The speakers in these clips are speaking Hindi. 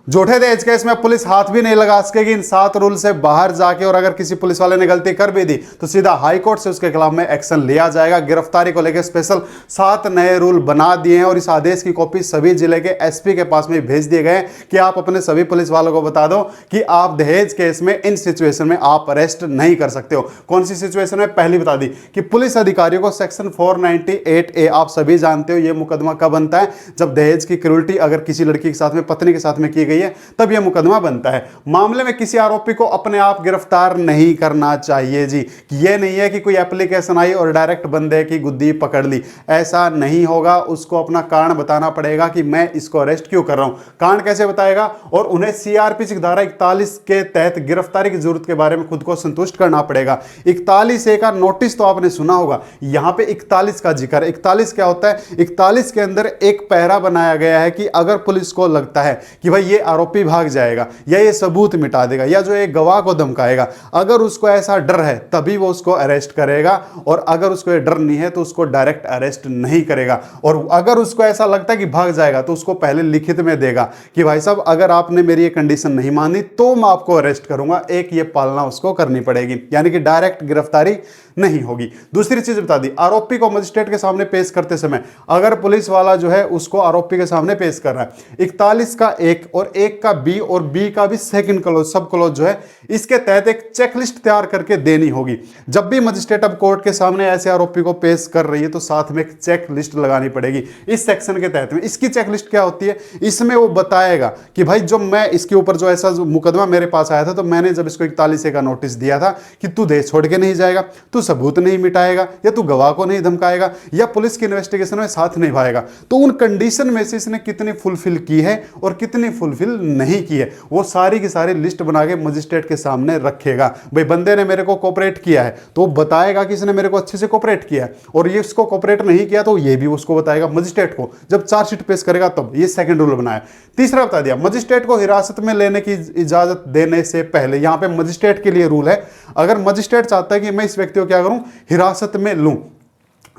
झूठे दहेज केस में पुलिस हाथ भी नहीं लगा सकेगी इन 7 रूल से बाहर जाके, और अगर किसी पुलिस वाले ने गलती कर भी दी तो सीधा हाई कोर्ट से उसके खिलाफ में एक्शन लिया जाएगा। गिरफ्तारी को लेकर स्पेशल 7 नए रूल बना दिए हैं और इस आदेश की कॉपी सभी जिले के एसपी के पास में भेज दिए गए कि आप अपने सभी पुलिस वालों को बता दो कि आप दहेज केस में इन सिचुएशन में आप अरेस्ट नहीं कर सकते हो। कौन सी सिचुएशन में? पहली बता दी कि पुलिस अधिकारियों को सेक्शन 498A, आप सभी जानते हो ये मुकदमा कब बनता है, जब दहेज की क्रूरटी अगर किसी लड़की के साथ में, पत्नी के साथ में की गई है, तब यह मुकदमा बनता है। मामले में किसी आरोपी को अपने आप गिरफ्तार नहीं करना चाहिए जी। यह नहीं है कि कोई एप्लीकेशन आई और डायरेक्ट बंदे की गुद्दी पकड़ ली, ऐसा नहीं होगा। उसको अपना कारण बताना पड़ेगा कि मैं इसको अरेस्ट क्यों कर रहा हूं। कारण कैसे बताएगा? और उन्हें सीआरपीसी की धारा 41 के तहत गिरफ्तारी की जरूरत के बारे में खुद को संतुष्ट करना पड़ेगा। 41A का नोटिस तो आपने सुना होगा, यहां पे 41 का जिक्र। 41 क्या होता है? 41 के अंदर एक पैरा बनाया गया है कि अगर पुलिस को लगता है कि भाई ये आरोपी भाग जाएगा या ये सबूत मिटा देगा या जो एक गवाह को धमकाएगा, अगर उसको ऐसा डर है तभी वो उसको अरेस्ट करेगा, और अगर उसको ये डर नहीं है तो उसको डायरेक्ट अरेस्ट नहीं करेगा। और अगर उसको ऐसा लगता है कि भाग जाएगा तो उसको पहले लिखित में देगा कि भाई साहब अगर आपने मेरी ये कंडीशन नहीं मानी तो मैं आपको अरेस्ट करूंगा। एक ये पालना उसको करनी पड़ेगी, यानी कि डायरेक्ट गिरफ्तारी नहीं होगी। दूसरी चीज बता दी, आरोपी को मजिस्ट्रेट के सामने पेश करते समय अगर पुलिस वाला जो है उसको आरोपी के सामने पेश कर रहा है, 41 का 1 और 1 का बी और बी का भी सेकंड क्लॉज, सब क्लॉज जो है, इसके तहत एक चेकलिस्ट तैयार करके देनी होगी। जब भी मजिस्ट्रेट अब कोर्ट के सामने ऐसे आरोपी को पेश कर रही है तो साथ में एक चेक लिस्ट लगानी पड़ेगी इस सेक्शन के तहत में। इसकी चेकलिस्ट क्या होती है? इसमें वो बताएगा कि भाई जो मैं इसके ऊपर जो ऐसा मुकदमा मेरे पास आया था तो मैंने जब इसको 41A का नोटिस दिया था कि तू देश छोड़ के नहीं जाएगा, तू सबूत नहीं मिटाएगा, या तू गवाह को नहीं धमकाएगा, या पुलिस की इन्वेस्टिगेशन में साथ निभाएगा, तो उन कंडीशन में से इसने कितनी फुलफिल की है और कितनी फुलफिल नहीं की है, वो सारी की सारी लिस्ट बना के मजिस्ट्रेट के सामने रखेगा। भाई बंदे ने मेरे को कोऑपरेट किया है तो बताएगा कि इसने मेरे को अच्छे से कोऑपरेट किया है, और ये इसको कोऑपरेट नहीं किया तो ये भी उसको बताएगा मजिस्ट्रेट को जब चार्जशीट पेश करेगा तब। ये सेकंड रूल बनाया। तीसरा बता दिया, मजिस्ट्रेट को हिरासत में लेने की इजाजत देने से पहले, यहां पे मजिस्ट्रेट के लिए रूल है, अगर मजिस्ट्रेट चाहता है कि मैं इस व्यक्ति को क्या करूं, हिरासत में लूं,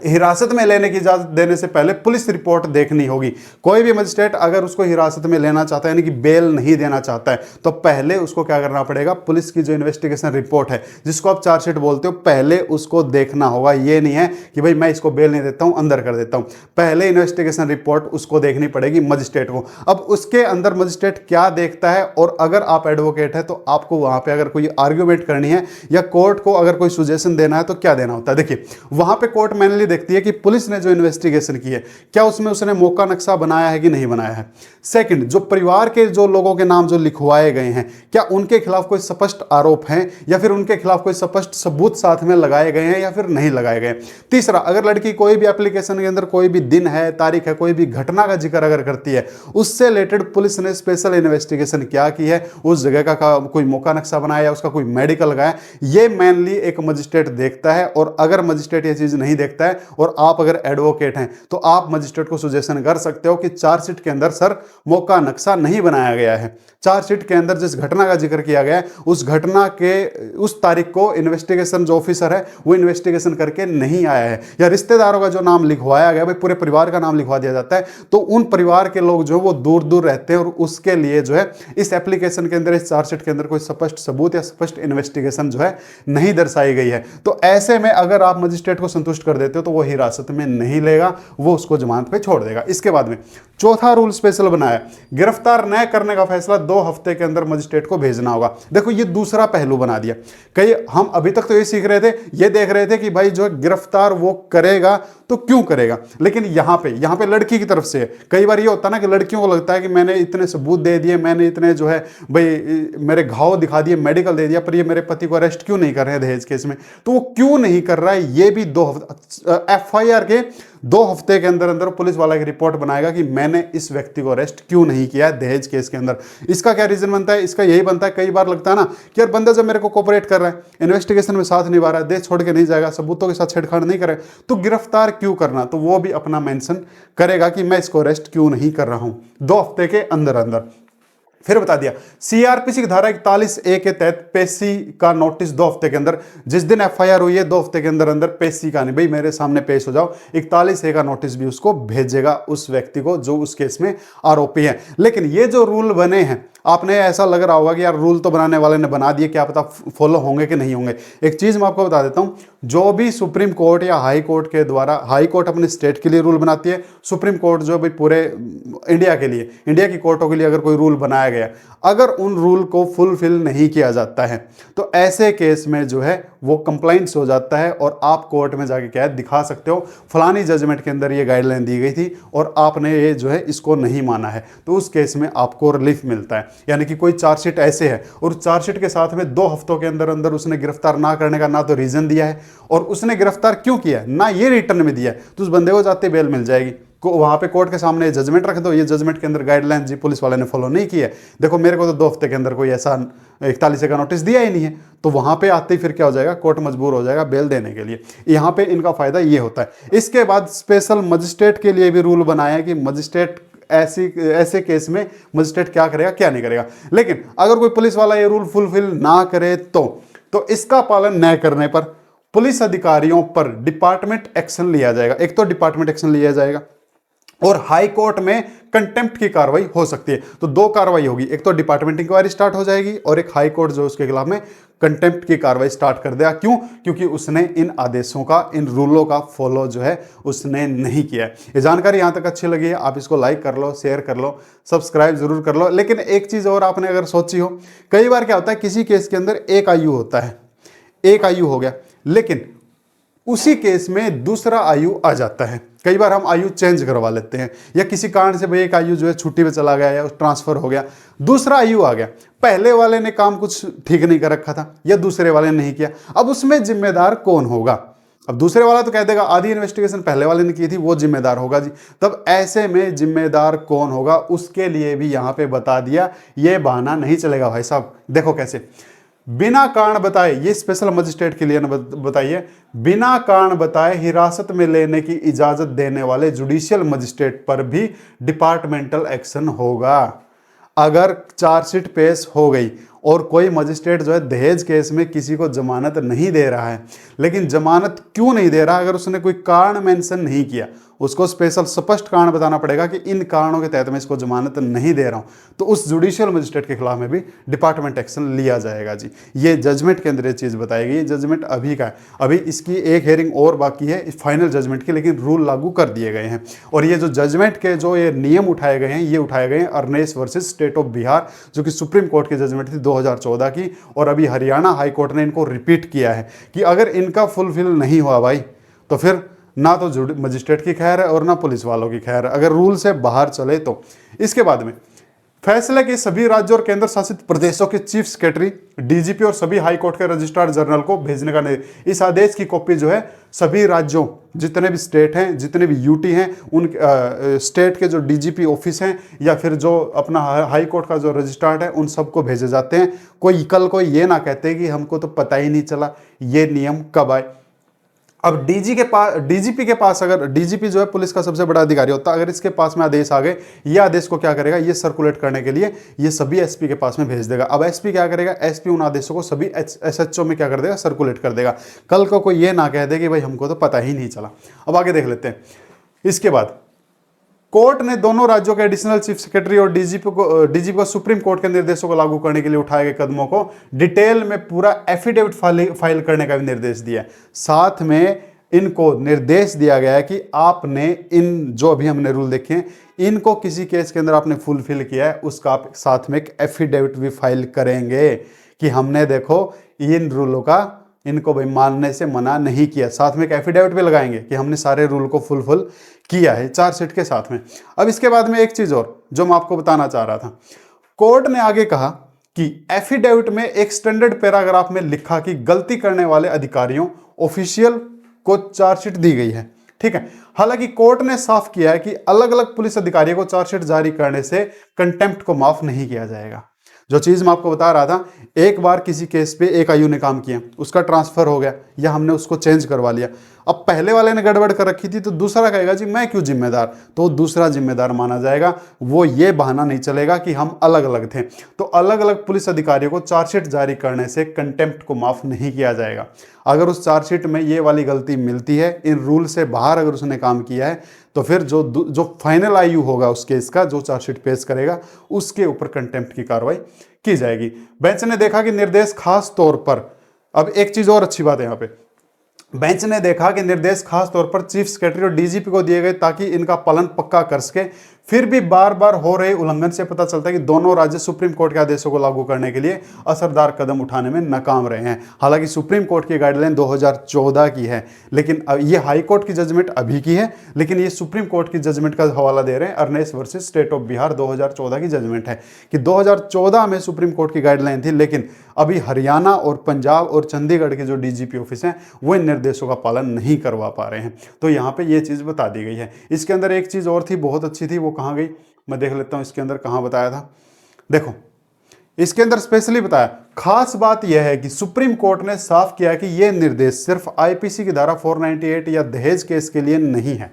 हिरासत में लेने की इजाजत देने से पहले पुलिस रिपोर्ट देखनी होगी। कोई भी मजिस्ट्रेट अगर उसको हिरासत में लेना चाहता है, यानी कि बेल नहीं देना चाहता है, तो पहले उसको क्या करना पड़ेगा, पुलिस की जो इन्वेस्टिगेशन रिपोर्ट है जिसको आप चार्जशीट बोलते हो, पहले उसको देखना होगा। ये नहीं है कि भाई मैं इसको बेल नहीं देता हूं, अंदर कर देता हूं, पहले इन्वेस्टिगेशन रिपोर्ट उसको देखनी पड़ेगी मजिस्ट्रेट को। अब उसके अंदर मजिस्ट्रेट क्या देखता है, और अगर आप एडवोकेट है तो आपको वहां पर अगर कोई आर्ग्यूमेंट करनी है या कोर्ट को अगर कोई सुजेशन देना है तो क्या देना होता है। देखिए वहां पर कोर्ट मैनली देखती है कि पुलिस ने जो इन्वेस्टिगेशन की है क्या उसमें उसने मौका नक्शा बनाया है कि नहीं बनाया है। सेकंड, जो परिवार के जो लोगों के नाम जो लिखवाए गए हैं क्या उनके खिलाफ कोई स्पष्ट आरोप हैं या फिर उनके खिलाफ कोई स्पष्ट सबूत साथ में लगाए गए हैं या फिर नहीं लगाए गए। तीसरा, अगर लड़की कोई भी एप्लीकेशन के अंदर कोई भी दिन है, तारीख है, कोई भी घटना का जिक्र अगर करती है, उससे रिलेटेड पुलिस ने स्पेशल इन्वेस्टिगेशन क्या की है, उस जगह का कोई मौका नक्शा बनाया या उसका कोई मेडिकल लगाया, ये मेनली एक मजिस्ट्रेट देखता है। और अगर मजिस्ट्रेट ये चीज नहीं देखता है और आप अगर एडवोकेट हैं तो आप मजिस्ट्रेट को सजेशन कर सकते हो कि चार्जशीट के अंदर सर मौका नक्शा नहीं बनाया गया है, चार्जशीट के अंदर जिस घटना का जिक्र किया गया है उस घटना के उस तारीख को इन्वेस्टिगेशन जो ऑफिसर है वो इन्वेस्टिगेशन करके नहीं आया है, या रिश्तेदारों का जो नाम लिखवाया गया, भाई पूरे परिवार का नाम लिखवा दिया जाता है तो उन परिवार के लोग जो है वो दूर दूर रहते हैं, और उसके लिए जो है इस एप्लीकेशन के अंदर, इस चार्जशीट के अंदर कोई स्पष्ट सबूत या स्पष्ट इन्वेस्टिगेशन जो है नहीं दर्शाई गई है। तो ऐसे में अगर आप मजिस्ट्रेट को संतुष्ट कर देते हो तो वो हिरासत में नहीं लेगा, वो उसको जमानत पे छोड़ देगा। इसके बाद में चौथा रूल स्पेशल बनाया, गिरफ्तार न करने का फैसला 2 हफ्ते के अंदर मजिस्ट्रेट को भेजना होगा। देखो ये दूसरा पहलू बना दिया। कई हम अभी तक तो ये सीख रहे थे, ये देख रहे थे कि भाई जो गिरफ्तार वो करेगा तो क्यों करेगा, लेकिन यहां पे लड़की की तरफ से है। कई बार ये होता है ना कि लड़कियों को लगता है कि मैंने इतने सबूत दे दिए, मैंने इतने जो है भाई मेरे घाव दिखा दिए, मेडिकल दे दिया, पर ये मेरे पति को अरेस्ट क्यों नहीं कर रहे हैं दहेज केस में, तो वो क्यों नहीं कर रहा है, ये भी 2 हफ्ते FIR के 2 हफ्ते के अंदर अंदर पुलिस वाला एक रिपोर्ट बनाएगा कि मैंने इस व्यक्ति को अरेस्ट क्यों नहीं किया दहेज केस के अंदर। इसका क्या रीजन बनता है, इसका यही बनता है, कई बार लगता है ना कि यार बंदा जब मेरे को कोऑपरेट कर रहा है, इन्वेस्टिगेशन में साथ निभा रहा है, देश छोड़ के नहीं जाएगा, सबूतों के साथ छेड़छाड़ नहीं करे, तो गिरफ्तार क्यों करना, तो वो भी अपना मेंशन करेगा कि मैं इसको अरेस्ट क्यों नहीं कर रहा हूं 2 हफ्ते के अंदर अंदर। फिर बता दिया सीआरपीसी की धारा 41A के तहत पेशी का नोटिस 2 हफ्ते के अंदर, जिस दिन FIR हुई है 2 हफ्ते के अंदर अंदर पेशी का नहीं, भाई मेरे सामने पेश हो जाओ, 41A का नोटिस भी उसको भेजेगा उस व्यक्ति को जो उस केस में आरोपी है। लेकिन ये जो रूल बने हैं आपने ऐसा लग रहा होगा कि यार रूल तो बनाने वाले ने बना दिए, क्या पता फॉलो होंगे कि नहीं होंगे। एक चीज़ मैं आपको बता देता हूँ, जो भी सुप्रीम कोर्ट या हाई कोर्ट के द्वारा, हाई कोर्ट अपने स्टेट के लिए रूल बनाती है, सुप्रीम कोर्ट जो भी पूरे इंडिया के लिए, इंडिया की कोर्टों के लिए अगर कोई रूल बनाया गया, अगर उन रूल को फुलफिल नहीं किया जाता है तो ऐसे केस में जो है वो कंप्लाइंट्स हो जाता है और आप कोर्ट में जाके क्या है दिखा सकते हो फलानी जजमेंट के अंदर ये गाइडलाइन दी गई थी और आपने ये जो है इसको नहीं माना है, तो उस केस में आपको रिलीफ मिलता है। यानी कि कोई चार्जशीट ऐसे है और चार्जशीट के साथ में 2 हफ्तों के अंदर अंदर उसने गिरफ्तार ना करने का ना तो रीजन दिया है और उसने गिरफ्तार क्यों किया है ना ये रिटर्न में दिया है, तो उस बंदे को जाते बेल मिल जाएगी। वहां पे कोर्ट के सामने जजमेंट रख दो, ये जजमेंट के अंदर गाइडलाइन जी पुलिस वाले ने फॉलो नहीं की है, देखो मेरे को तो 2 हफ्ते के अंदर कोई ऐसा 41 का नोटिस दिया ही नहीं है, तो वहां पे आते ही फिर क्या हो जाएगा, कोर्ट मजबूर हो जाएगा बेल देने के लिए। यहाँ पे इनका फायदा ये होता है। इसके बाद स्पेशल मजिस्ट्रेट के लिए भी रूल बनाया है कि मजिस्ट्रेट ऐसे केस में मजिस्ट्रेट क्या करेगा क्या नहीं करेगा। लेकिन अगर कोई पुलिस वाला ये रूल फुलफिल ना करे तो इसका पालन न करने पर पुलिस अधिकारियों पर डिपार्टमेंट एक्शन लिया जाएगा। एक तो डिपार्टमेंट एक्शन लिया जाएगा और हाई कोर्ट में कंटेम्प्ट की कार्रवाई हो सकती है। तो 2 कार्रवाई होगी, एक तो डिपार्टमेंट इंक्वायरी स्टार्ट हो जाएगी और एक हाई कोर्ट जो उसके खिलाफ में कंटेम्प्ट की कार्रवाई स्टार्ट कर देगा। क्यों? क्योंकि उसने इन आदेशों का, इन रूलों का फॉलो जो है उसने नहीं किया है। ये जानकारी यहां तक अच्छी लगी है, आप इसको लाइक कर लो, शेयर कर लो, सब्सक्राइब जरूर कर लो। लेकिन एक चीज और आपने अगर सोची हो, कई बार क्या होता है किसी केस के अंदर एक आयु होता है, एक आयु हो गया, लेकिन उसी केस में दूसरा आयु आ जाता है। कई बार हम आयु चेंज करवा लेते हैं या किसी कारण से भाई एक आयु जो है छुट्टी पे चला गया या ट्रांसफर हो गया, दूसरा आयु आ गया, पहले वाले ने काम कुछ ठीक नहीं कर रखा था या दूसरे वाले ने नहीं किया, अब उसमें जिम्मेदार कौन होगा? अब दूसरे वाला तो कह देगा आधी इन्वेस्टिगेशन पहले वाले ने की थी, वो जिम्मेदार होगा जी। तब ऐसे में जिम्मेदार कौन होगा उसके लिए भी यहां पे बता दिया, ये बहाना नहीं चलेगा भाई साहब। देखो कैसे, बिना कारण बताए, ये स्पेशल मजिस्ट्रेट के लिए बताइए, बिना कारण बताए हिरासत में लेने की इजाजत देने वाले जुडिशियल मजिस्ट्रेट पर भी डिपार्टमेंटल एक्शन होगा। अगर चार्जशीट पेश हो गई और कोई मजिस्ट्रेट जो है दहेज केस में किसी को जमानत नहीं दे रहा है, लेकिन जमानत क्यों नहीं दे रहा, अगर उसने कोई कारण मेंशन नहीं किया, उसको स्पेशल स्पष्ट कारण बताना पड़ेगा कि इन कारणों के तहत मैं इसको जमानत नहीं दे रहा हूं, तो उस जुडिशियल मजिस्ट्रेट के खिलाफ में भी डिपार्टमेंट एक्शन लिया जाएगा जी। ये जजमेंट के अंदर ये चीज बताई गई। जजमेंट अभी का है, अभी इसकी एक हेयरिंग और बाकी है फाइनल जजमेंट की, लेकिन रूल लागू कर दिए गए हैं। और ये जो जजमेंट के जो ये नियम उठाए गए हैं, ये उठाए गए हैं अर्नेस वर्सेस स्टेट ऑफ बिहार, जो कि सुप्रीम कोर्ट की जजमेंट थी 2014 की, और अभी हरियाणा हाई कोर्ट ने इनको रिपीट किया है कि अगर इनका फुलफिल नहीं हुआ भाई, तो फिर ना तो मजिस्ट्रेट की खैर है और ना पुलिस वालों की खैर है, अगर रूल से बाहर चले तो। इसके बाद में फैसले के सभी राज्यों और केंद्र शासित प्रदेशों के चीफ सेक्रेटरी, डीजीपी और सभी हाई कोर्ट के रजिस्ट्रार जनरल को भेजने का निर्देश। इस आदेश की कॉपी जो है सभी राज्यों, जितने भी स्टेट हैं, जितने भी यूटी हैं, उन स्टेट के जो डीजीपी ऑफिस हैं या फिर जो अपना हाई कोर्ट का जो रजिस्ट्रार है, उन सबको भेजे जाते हैं। कोई कल कोई ये ना कहते कि हमको तो पता ही नहीं चला ये नियम कब आए। अब डीजीपी के पास, अगर डीजीपी जो है पुलिस का सबसे बड़ा अधिकारी होता है, अगर इसके पास में आदेश आ गए, ये आदेश को क्या करेगा, ये सर्कुलेट करने के लिए ये सभी एसपी के पास में भेज देगा। अब एसपी क्या करेगा, एसपी उन आदेशों को सभी एसएचओ में क्या कर देगा, सर्कुलेट कर देगा। कल को कोई ये ना कह दे कि भाई हमको तो पता ही नहीं चला। अब आगे देख लेते हैं। इसके बाद कोर्ट ने दोनों राज्यों के एडिशनल चीफ सेक्रेटरी और डीजीपी को सुप्रीम कोर्ट के निर्देशों को लागू करने के लिए उठाए गए कदमों को डिटेल में पूरा एफिडेविट फाइल करने का भी निर्देश दिया है। साथ में इनको निर्देश दिया गया है कि आपने इन जो अभी हमने रूल देखे हैं, इनको किसी केस के अंदर आपने फुलफिल किया है, उसका आप साथ में एक एफिडेविट भी फाइल करेंगे कि हमने देखो इन रूलों का, इनको भाई मानने से मना नहीं किया। साथ में एक एफिडेविट भी लगाएंगे कि हमने सारे रूल को फुलफिल किया है, चार्जशीट के साथ में। अब इसके बाद में एक चीज और जो मैं आपको बताना चाह रहा था, कोर्ट ने आगे कहा कि एफिडेविट में एक स्टैंडर्ड पैराग्राफ में लिखा कि गलती करने वाले अधिकारियों, ऑफिशियल को चार्जशीट दी गई है, ठीक है। हालांकि कोर्ट ने साफ किया है कि अलग अलग पुलिस अधिकारियों को चार्जशीट जारी करने से कंटेम्प्ट को माफ नहीं किया जाएगा। जो चीज मैं आपको बता रहा था, एक बार किसी केस पे एक आयु ने काम किया, उसका ट्रांसफर हो गया या हमने उसको चेंज करवा लिया, अब पहले वाले ने गड़बड़ कर रखी थी तो दूसरा कहेगा जी मैं क्यों जिम्मेदार, तो दूसरा जिम्मेदार माना जाएगा। वो ये बहाना नहीं चलेगा कि हम अलग अलग थे। तो अलग अलग पुलिस अधिकारियों को चार्जशीट जारी करने से कंटेम्प्ट को माफ नहीं किया जाएगा। अगर उस चार्जशीट में ये वाली गलती मिलती है, इन रूल से बाहर अगर उसने काम किया है, तो फिर जो फाइनल आयु होगा उस केस का, जो चार्जशीट पेश करेगा, उसके ऊपर कंटेम्प्ट की कार्रवाई की जाएगी। बेंच ने देखा कि निर्देश खास तौर पर, अब एक चीज और अच्छी बात है यहाँ पे, बेंच ने देखा कि निर्देश खास तौर पर चीफ सेक्रेटरी और डीजीपी को दिए गए ताकि इनका पालन पक्का कर सके। फिर भी बार बार हो रहे उल्लंघन से पता चलता है कि दोनों राज्य सुप्रीम कोर्ट के आदेशों को लागू करने के लिए असरदार कदम उठाने में नाकाम रहे हैं। हालांकि सुप्रीम कोर्ट की गाइडलाइन 2014 की है, लेकिन ये हाई कोर्ट की जजमेंट अभी की है, लेकिन ये सुप्रीम कोर्ट की जजमेंट का हवाला दे रहे हैं। अर्नेस वर्सेस स्टेट ऑफ बिहार 2014 की जजमेंट है कि 2014 में सुप्रीम कोर्ट की गाइडलाइन थी, लेकिन अभी हरियाणा और पंजाब और चंडीगढ़ के जो डीजीपी ऑफिस हैं वो इन निर्देशों का पालन नहीं करवा पा रहे हैं। तो यहाँ पे ये चीज़ बता दी गई है। इसके अंदर एक चीज़ और थी, बहुत अच्छी थी, वो कहाँ गई मैं देख लेता हूँ। इसके अंदर कहाँ बताया था, देखो इसके अंदर स्पेशली बताया। खास बात यह है कि सुप्रीम कोर्ट ने साफ किया कि यह निर्देश सिर्फ आईपीसी की धारा 498 या दहेज केस के लिए नहीं है,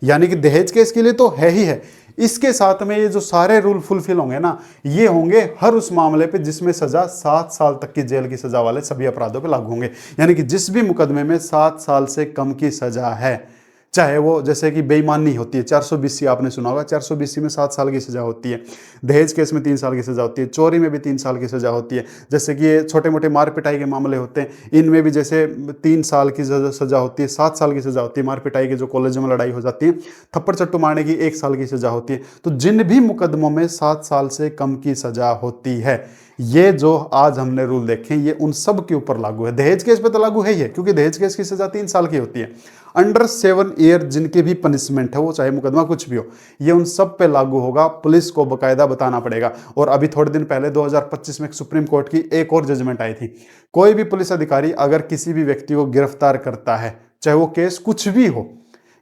यानी कि दहेज केस के लिए तो है ही है, इसके साथ में ये जो सारे रूल फुलफिल होंगे ना, ये होंगे हर उस मामले पे जिसमें सजा 7 साल तक की जेल की सजा वाले सभी अपराधों पे लागू होंगे। यानी कि जिस भी मुकदमे में 7 साल से कम की सजा है, चाहे वो जैसे कि बेईमानी होती है 420C आपने सुना होगा, 420C में 7 साल की सजा होती है, दहेज केस में 3 साल की सजा होती है, चोरी में भी 3 साल की सजा होती है, जैसे कि ये छोटे मोटे मार पिटाई के मामले होते हैं, इनमें भी जैसे 3 साल की सजा होती है, 7 साल की सजा होती है। मार पिटाई की जो कॉलेज में लड़ाई हो जाती है, थप्पड़ चट्टू मारने की 1 साल की सजा होती है। तो जिन भी मुकदमों में 7 साल से कम की सजा होती है, ये जो आज हमने रूल देखे ये उन सब के ऊपर लागू है। दहेज केस पे तो लागू है ही है, क्योंकि दहेज केस की सजा 3 साल की होती है। अंडर 7 ईयर जिनकी भी पनिशमेंट है, वो चाहे मुकदमा कुछ भी हो, ये उन सब पे लागू होगा। पुलिस को बकायदा बताना पड़ेगा। और अभी थोड़े दिन पहले 2025 में सुप्रीम कोर्ट की एक और जजमेंट आई थी, कोई भी पुलिस अधिकारी अगर किसी भी व्यक्ति को गिरफ्तार करता है, चाहे वो केस कुछ भी हो,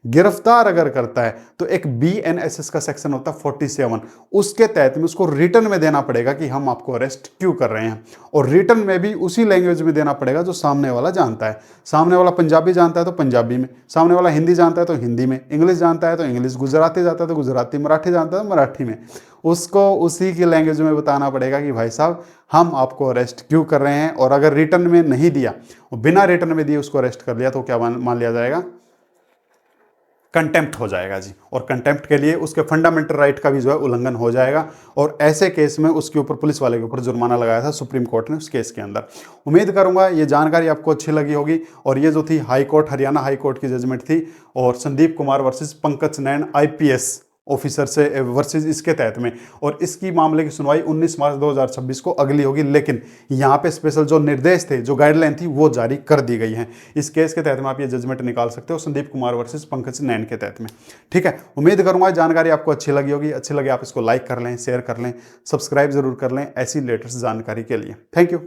गिरफ्तार अगर करता है, तो एक BNSS का सेक्शन होता है 47, उसके तहत में उसको रिटर्न में देना पड़ेगा कि हम आपको अरेस्ट क्यों कर रहे हैं। और रिटर्न में भी उसी लैंग्वेज में देना पड़ेगा जो सामने वाला जानता है। सामने वाला पंजाबी जानता है तो पंजाबी में, सामने वाला हिंदी जानता है तो हिंदी में, इंग्लिश जानता है तो इंग्लिश, गुजराती जानता है तो गुजराती, मराठी जानता है तो मराठी में, उसको उसी की लैंग्वेज में बताना पड़ेगा कि भाई साहब हम आपको अरेस्ट क्यों कर रहे हैं। और अगर रिटर्न में नहीं दिया, बिना रिटर्न में दिए उसको अरेस्ट कर लिया, तो क्या मान लिया जाएगा, कंटेम्प्ट हो जाएगा जी। और कंटेम्प्ट के लिए उसके फंडामेंटल राइट का भी जो है उल्लंघन हो जाएगा। और ऐसे केस में उसके ऊपर, पुलिस वाले के ऊपर जुर्माना लगाया था सुप्रीम कोर्ट ने उस केस के अंदर। उम्मीद करूंगा ये जानकारी आपको अच्छी लगी होगी। और ये जो थी high court, Haryana high court की जजमेंट थी, और संदीप कुमार वर्सेस पंकज नैन IPS ऑफिसर से वर्सेस इसके तहत में, और इसकी मामले की सुनवाई 19 मार्च 2026 को अगली होगी। लेकिन यहाँ पे स्पेशल जो निर्देश थे, जो गाइडलाइन थी, वो जारी कर दी गई है। इस केस के तहत में आप ये जजमेंट निकाल सकते हो संदीप कुमार वर्सेस पंकज नैन के तहत में। ठीक है, उम्मीद करूंगा जानकारी आपको अच्छी लगी होगी। अच्छी लगे आप इसको लाइक कर लें, शेयर कर लें, सब्सक्राइब जरूर कर लें ऐसी लेटेस्ट जानकारी के लिए। Thank you.